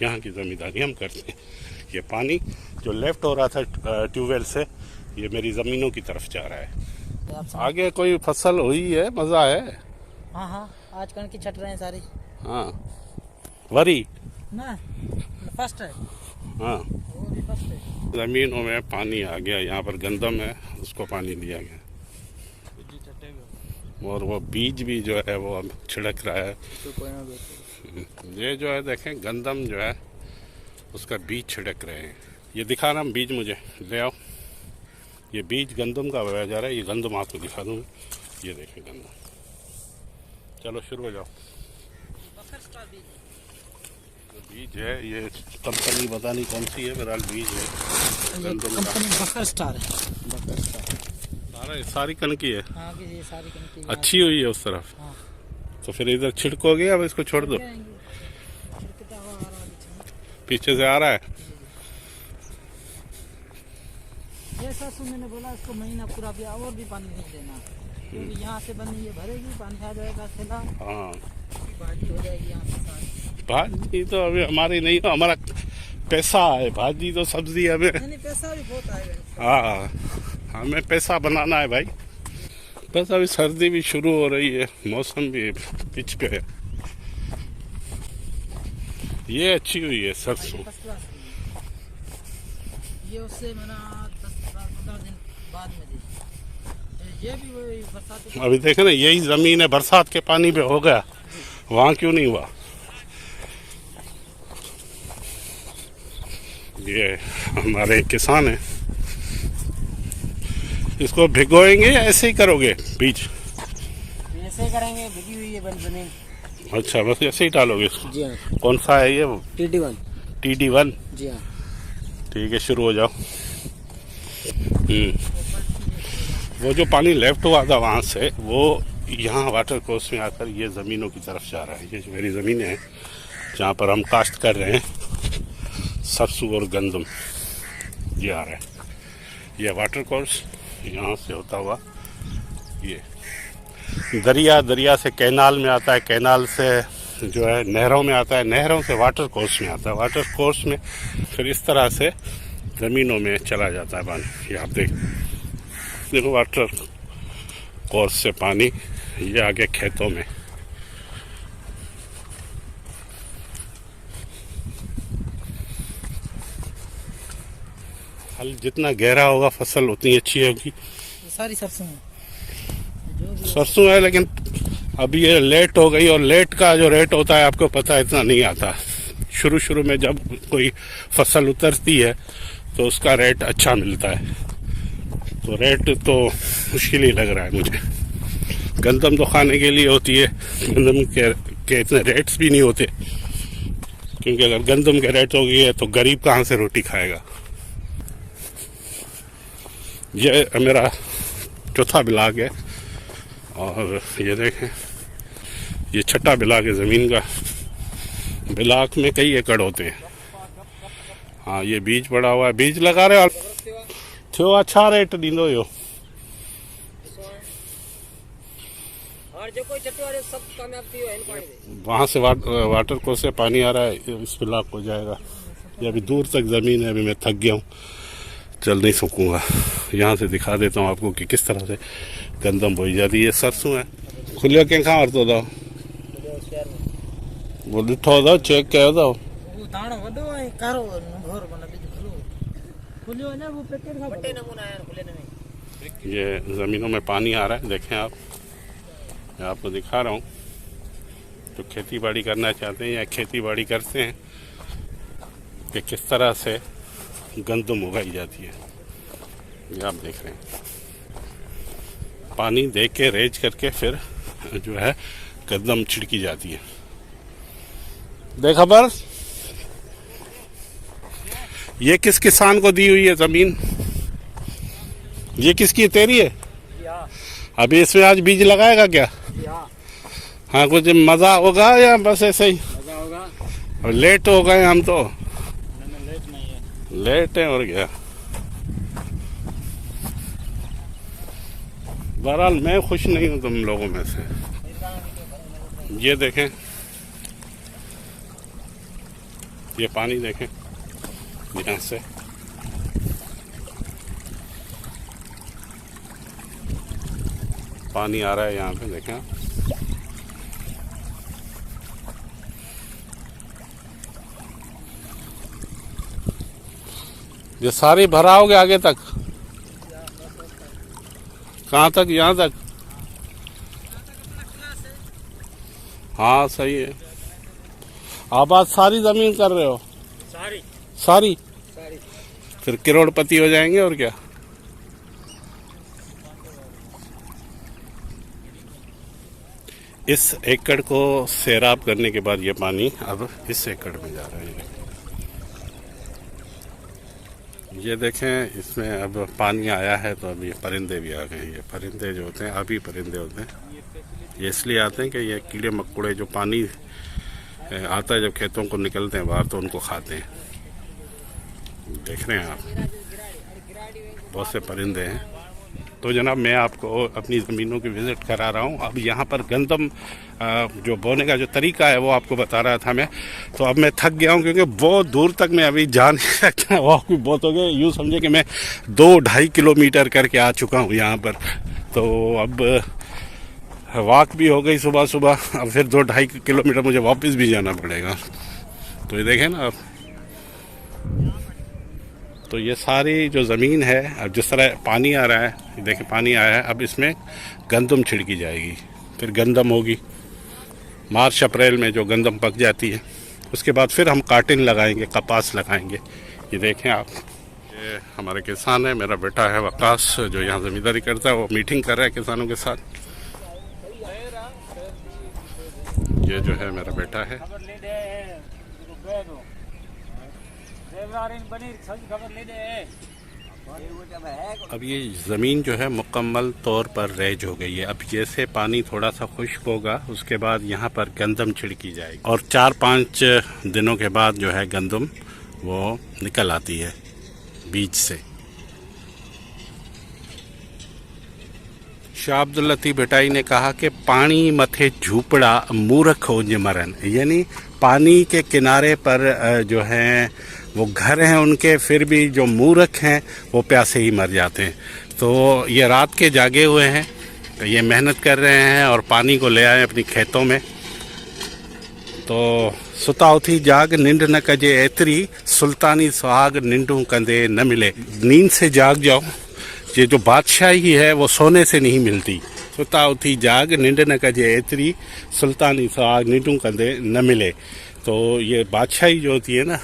यहाँ की ज़मींदारी हम करते हैं। ये पानी जो लेफ्ट हो रहा था ट्यूबवेल से, ये मेरी ज़मीनों की तरफ जा रहा है। आगे कोई फसल हुई है, मज़ा है। हाँ हाँ, आज कण की छट रहे हैं सारी। हाँ, वरी ना फर्स्ट है। हाँ, वो भी फर्स्ट है। ज़मीनों में पानी आ गया, यहाँ पर गंदम है, उसको पानी लिया गया, और वो बीज भी जो है वो अब छिड़क रहा है। ये जो है देखें, गंदम जो है उसका बीज छिड़क रहे हैं। ये दिखा रहा हम बीज, मुझे ले आओ। ये बीज गंदम का बोया जा रहा है। ये गंदम आपको दिखा दूँ, ये देखें गंदम। चलो शुरू हो जाओ। बीज है, ये कंपनी पता नहीं कौन सी है, बहरहाल बीज है गंदम का। बकर स्टार है। बकर स्टार सारी कनकी है। हाँ, ये सारी कनकी अच्छी हुई है उस तरफ। हाँ। तो फिर इधर छिड़कोगे, अब इसको छोड़ दो। पीछे से आ रहा है। ये सरसों मैंने बोला इसको महीना पूरा भी और भी पानी नहीं देना, क्योंकि यहाँ से बनी ये भरेगी, पानी आ जाएगा थैला। हाँ, भाजी हो जाएगी यहाँ से सारी। भाजी तो अभी हमारी नहीं, हमारा पैसा है। भाजी तो सब्जी हमें, नहीं पैसा भी बहुत आएगा। हाँ, हमें पैसा बनाना है भाई। बस अभी सर्दी भी शुरू हो रही है, मौसम भी पिच पे है। ये अच्छी हुई है सरसों। ये उससे मना 10-15 दिन बाद में दे। ये भी वही बरसात। अभी देखे ना, यही जमीन है, बरसात के पानी पे हो गया, वहाँ क्यों नहीं हुआ। ये हमारे किसान हैं, इसको भिगोएंगे या ऐसे ही करोगे बीज? ऐसे ही करेंगे, भिगी हुई है जमीन। अच्छा, बस ऐसे ही डालोगे इसको? जी हाँ। कौन सा है ये? TD1। TD1? जी हाँ। ठीक है, शुरू हो जाओ। वो जो पानी लेफ्ट हुआ था वहाँ से, वो यहाँ वाटर कोर्स में आकर ये ज़मीनों की तरफ जा रहा है। ये जो मेरी ज़मीनें हैं जहाँ पर हम काश्त कर रहे हैं सरसों और गंदम, ये आ रहा है। ये वाटर कोर्स यहाँ से होता हुआ ये दरिया से कैनाल में आता है, कैनाल से जो है नहरों में आता है, नहरों से वाटर कोर्स में आता है, वाटर कोर्स में फिर इस तरह से ज़मीनों में चला जाता है पानी। ये आप देखो वाटर कोर्स से पानी ये आगे खेतों में। हल जितना गहरा होगा फसल उतनी अच्छी होगी। सारी सरसों है, सरसों है, लेकिन अभी ये लेट हो गई, और लेट का जो रेट होता है आपको पता है, इतना नहीं आता। शुरू में जब कोई फसल उतरती है तो उसका रेट अच्छा मिलता है, तो रेट तो मुश्किल ही लग रहा है मुझे। गंदम तो खाने के लिए होती है, गंदम के इतने रेट्स भी नहीं होते, क्योंकि अगर गंदम के रेट हो गई है तो गरीब कहाँ से रोटी खाएगा। ये मेरा चौथा बिलाग है, और ये देखें ये छठा बिलाग है ज़मीन का। बिलाग में कई एकड़ होते हैं। हाँ, ये बीज पड़ा हुआ है, बीज लगा रहे थो अच्छा रेट दींदो यो। वहाँ से वाटर को से पानी आ रहा है, इस बिलाग हो जाएगा। ये अभी दूर तक ज़मीन है, अभी मैं थक गया हूँ, चल नहीं सकूँगा। यहाँ से दिखा देता हूँ आपको कि किस तरह से गंदम बोई जाती है। ये सरसों है। खुलियो कंहिं खां वरितो अथव? वो ॾिठो अथव, चेक कयो अथव? दाणो वॾो ऐं कारो घोर, खुलियो न, वो पैकेट खां बटे नमूना आया खुले में। ये ज़मीनों में पानी आ रहा है, देखें आप, मैं आपको दिखा रहा हूँ। तो खेती बाड़ी करना चाहते हैं या खेती बाड़ी करते हैं कि किस तरह से गंदम उगाई जाती है, ये आप देख रहे हैं। पानी दे के रेज करके फिर जो है गंदम छिड़की जाती है। देखा पर ये किस किसान को दी हुई है ज़मीन? ये किसकी, तेरी है? अभी इसमें आज बीज लगाएगा क्या? हाँ, कुछ मज़ा होगा या बस ऐसे ही? मज़ा होगा। और लेट हो गए हम तो। लेट नहीं है, लेट है और क्या। बहरहाल मैं खुश नहीं हूँ तुम लोगों में से। ये देखें, ये पानी देखें यहाँ से पानी आ रहा है यहाँ पे, देखें आप। ये सारी भराओगे आगे तक? कहाँ तक? यहाँ तक? हाँ सही है। आप आज सारी जमीन कर रहे हो? सारी सारी? सारी। फिर करोड़पति हो जाएंगे और क्या। इस एकड़ को सैराब करने के बाद ये पानी अब इस एकड़ में जा रहा है। ये देखें, इसमें अब पानी आया है तो अब ये परिंदे भी आ गए। ये परिंदे जो होते हैं अभी परिंदे होते हैं, ये इसलिए आते हैं कि ये कीड़े मकोड़े जो पानी आता है जब खेतों को निकलते हैं बाहर तो उनको खाते हैं। देख रहे हैं आप, बहुत से परिंदे हैं। तो जनाब मैं आपको अपनी ज़मीनों की विज़िट करा रहा हूँ। अब यहाँ पर गंदम जो बोने का जो तरीका है वो आपको बता रहा था मैं। तो अब मैं थक गया हूँ क्योंकि बहुत दूर तक मैं अभी जा नहीं सकता, वॉक भी बहुत हो गया। यूँ समझे कि मैं 2-2.5 किलोमीटर करके आ चुका हूँ यहाँ पर। तो अब वॉक भी हो गई सुबह सुबह, अब फिर 2-2.5 किलोमीटर मुझे वापस भी जाना पड़ेगा। तो ये देखें ना आप, तो ये सारी जो ज़मीन है अब जिस तरह पानी आ रहा है, देखिए पानी आया है, अब इसमें गंदम छिड़की जाएगी, फिर गंदम होगी। मार्च अप्रैल में जो गंदम पक जाती है उसके बाद फिर हम काटिन लगाएंगे, कपास लगाएंगे। ये देखें आप, ये हमारे किसान है, मेरा बेटा है वकास जो यहाँ ज़मींदारी करता है, वो मीटिंग कर रहा है किसानों के साथ। ये जो है मेरा बेटा है। अब ये ज़मीन जो है मुकम्मल तौर पर रेज हो गई है। अब जैसे पानी थोड़ा सा खुश्क होगा उसके बाद यहाँ पर गंदम छिड़की जाएगी और 4-5 दिनों के बाद जो है गंदम वो निकल आती है बीज से। शाह अब्दुल लतीफ़ भटाई ने कहा कि पानी मथे झूपड़ा मूर्ख हो मरन, यानी पानी के किनारे पर जो हैं वो घर हैं उनके, फिर भी जो मूर्ख हैं वो प्यासे ही मर जाते हैं। तो ये रात के जागे हुए हैं, तो ये मेहनत कर रहे हैं और पानी को ले आए अपनी खेतों में। तो सुता उथी जाग नींद न कजे एतरी, सुल्तानी सुहाग नींदू कंदे न मिले। नींद से जाग जाओ, ये जो बादशाही है वो सोने से नहीं मिलती। सुता उथी जाग नींद न कजे एतरी, सुल्तानी सुहाग नींदू कंदे न मिले। तो ये बादशाही जो होती है ना,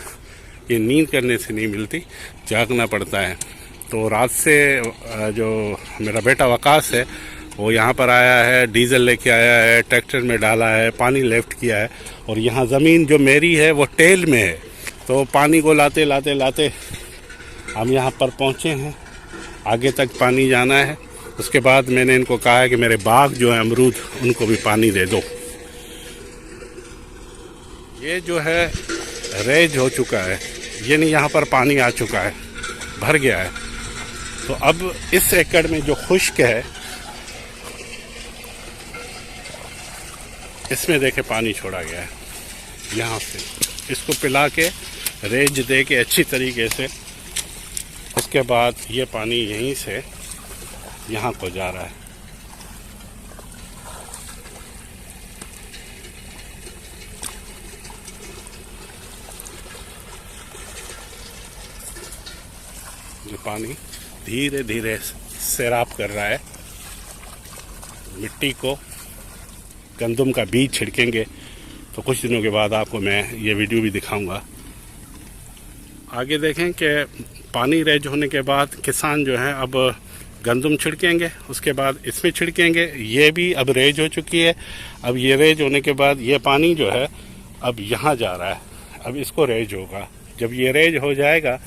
ये नींद करने से नहीं मिलती, जागना पड़ता है। तो रात से जो मेरा बेटा वकास है वो यहाँ पर आया है, डीजल लेके आया है, ट्रैक्टर में डाला है, पानी लेफ्ट किया है। और यहाँ ज़मीन जो मेरी है वो टेल में है, तो पानी को लाते लाते लाते हम यहाँ पर पहुँचे हैं। आगे तक पानी जाना है। उसके बाद मैंने इनको कहा है कि मेरे बाग जो है अमरूद, उनको भी पानी दे दो। ये जो है रेज हो चुका है, ये नहीं, यहाँ पर पानी आ चुका है, भर गया है। तो अब इस एकड़ में जो खुश्क है इसमें देखे पानी छोड़ा गया है यहाँ से, इसको पिला के रेज दे के अच्छी तरीके से, उसके बाद ये पानी यहीं से यहाँ को जा रहा है। जो पानी धीरे धीरे सैराब कर रहा है मिट्टी को। गंदम का बीज छिड़केंगे तो कुछ दिनों के बाद आपको मैं ये वीडियो भी दिखाऊंगा। आगे देखें कि पानी रेज होने के बाद किसान जो है अब गंदम छिड़केंगे, उसके बाद इसमें छिड़केंगे। ये भी अब रेज हो चुकी है। अब ये रेज होने के बाद ये पानी जो है अब यहाँ जा रहा है, अब इसको रेज होगा। जब ये रेज हो जाएगा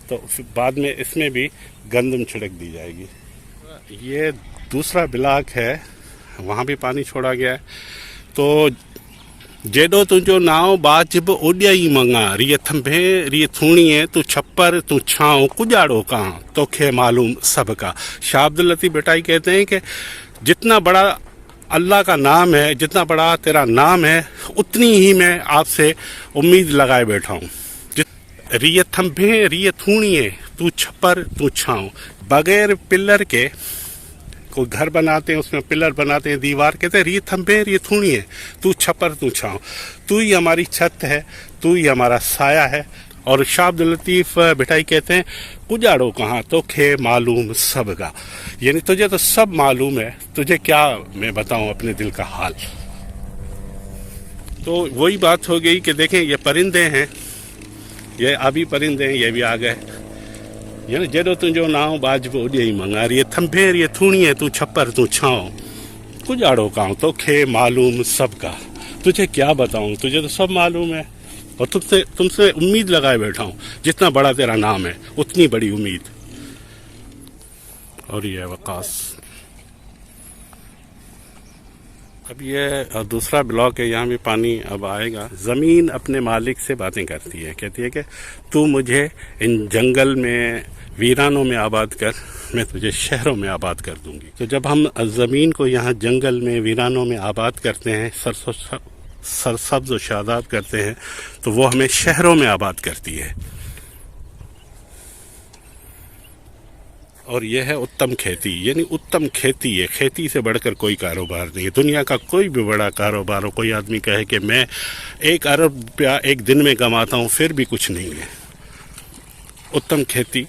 तो बाद में इसमें भी गंदम छिड़क दी जाएगी। ये दूसरा ब्लॉक है, वहाँ भी पानी छोड़ा गया है। तो जेडो तुझो नाव बाजिब उड़ियाई मंगा, रिय थंभे रिय थूणिए तू छप्पर तू छाँव कुजाड़ो कहाँ, तोखे मालूम सबका। शाह अब्दुल लतीफ़ भटाई कहते हैं कि जितना बड़ा अल्लाह का नाम है, जितना बड़ा तेरा नाम है, उतनी ही मैं आपसे उम्मीद लगाए बैठा हूँ। रिये थंभे रिये थूणिए, तू छप्पर तू छाँव। बगैर पिलर के कोई घर बनाते हैं, उसमें पिलर बनाते हैं, दीवार कहते हैं रिये थंभे रिये थूणिए, तू छप्पर तू छाँव। तू ही हमारी छत है, तू ही हमारा साया है। और शाह अब्दुल लतीफ़ भिटाई कहते हैं उजाड़ो कहाँ तो खे मालूम सबका, यानी तुझे तो सब मालूम है, तुझे क्या मैं बताऊं अपने दिल का हाल। तो वही बात हो गई कि देखें ये परिंदे हैं, ये आबी परिंदे हैं, ये भी आ गए। यानी जेडो तुझो नाव बाजबो उड़े ही मंगार, ये थंभेर ये थूणिए, तू छप्पर तू छाँव। उजाड़ो कहाँ तो खे मालूम सबका, तुझे क्या बताऊं, तुझे तो सब मालूम है। और तुमसे उम्मीद लगाए बैठा हूं, जितना बड़ा तेरा नाम है उतनी बड़ी उम्मीद। और ये वकास, अब ये दूसरा ब्लॉक है, यहाँ भी पानी अब आएगा। ज़मीन अपने मालिक से बातें करती है, कहती है कि तू मुझे इन जंगल में वीरानों में आबाद कर, मैं तुझे शहरों में आबाद कर दूंगी। तो जब हम ज़मीन को यहाँ जंगल में वीरानों में आबाद करते हैं, सरसब्ज और शादाब करते हैं, तो वो हमें शहरों में आबाद करती है। और यह है उत्तम खेती, यानी उत्तम खेती है। खेती से बढ़कर कोई कारोबार नहीं है। दुनिया का कोई भी बड़ा कारोबार हो, कोई आदमी कहे कि मैं 1 अरब रुपया एक दिन में कमाता हूँ, फिर भी कुछ नहीं है। उत्तम खेती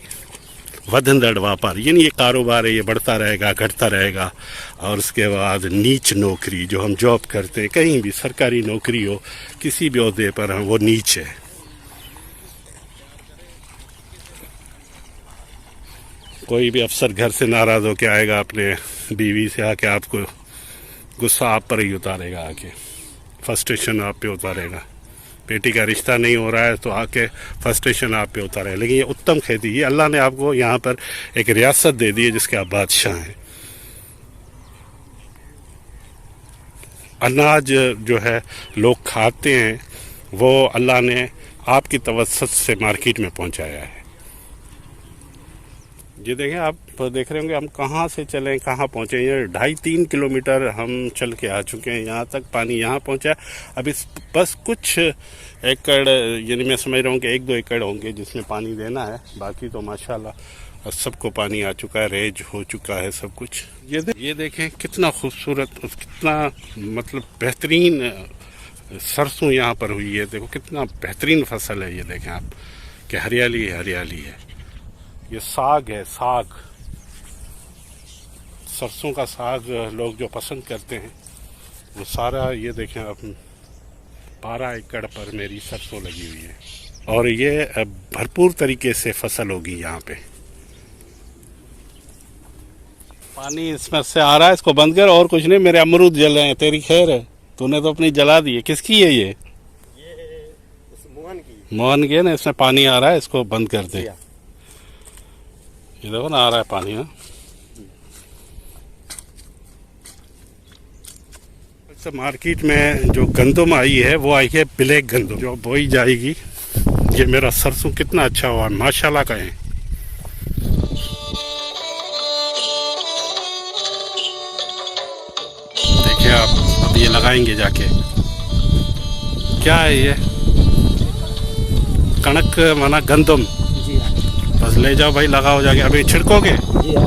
वधंदड़ व्यापार, यानी ये कारोबार है, ये बढ़ता रहेगा, घटता रहेगा। और उसके बाद नीच नौकरी, जो हम जॉब करते हैं, कहीं भी सरकारी नौकरी हो, किसी भी ओहदे पर हम, वो नीच है। कोई भी अफसर घर से नाराज़ होकर आएगा अपने बीवी से, आके आपको गुस्सा आप पर ही उतारेगा, आके फ्रस्ट्रेशन आप पे उतारेगा। बेटी का रिश्ता नहीं हो रहा है तो आके फ्रस्ट्रेशन आप पे उतारेगा। लेकिन ये उत्तम खेती, ये अल्लाह ने आपको यहाँ पर एक रियासत दे दी है जिसके आप बादशाह हैं। अनाज जो है लोग खाते हैं, वो अल्लाह ने आपकी तवस्सुत से मार्केट में पहुँचाया है। ये देखें, आप देख रहे होंगे हम कहाँ से चलें कहाँ पहुँचे। ये 2.5-3 किलोमीटर हम चल के आ चुके हैं, यहाँ तक पानी यहाँ पहुँचा। अब इस बस कुछ एकड़, यानी मैं समझ रहा हूँ कि 1-2 एकड़ होंगे जिसमें पानी देना है, बाकी तो माशाल्लाह सबको पानी आ चुका है, रेज हो चुका है सब कुछ। ये देखें कितना खूबसूरत, कितना मतलब बेहतरीन सरसों यहाँ पर हुई है। देखो कितना बेहतरीन फसल है, ये देखें आप कि हरियाली हरियाली है। ये साग है, साग, सरसों का साग लोग जो पसंद करते हैं वो सारा, ये देखें आप 12 एकड़ पर मेरी सरसों लगी हुई है। और ये भरपूर तरीके से फसल होगी यहाँ पे। पानी इसमें से आ रहा है, इसको बंद कर। और कुछ नहीं, मेरे अमरूद जल रहे हैं, तेरी खैर है, तूने तो अपनी जला दी है। किसकी है ये मोहन की, मोहन की है ना। इसमें पानी आ रहा है, इसको बंद कर दे। ये देखो ना, आ रहा है पानी। हाँ, अच्छा, मार्केट में जो गंदम आई है वो आई है ब्लैक गंदम, जो बोई जाएगी। ये मेरा सरसों कितना अच्छा हुआ, माशाल्लाह का है। देखिए आप, अब ये लगाएंगे जाके। क्या है ये? कणक माना गंदम। जी हाँ। बस ले जाओ भाई, लगाओ जाके। अभी छिड़कोगे? जी हाँ।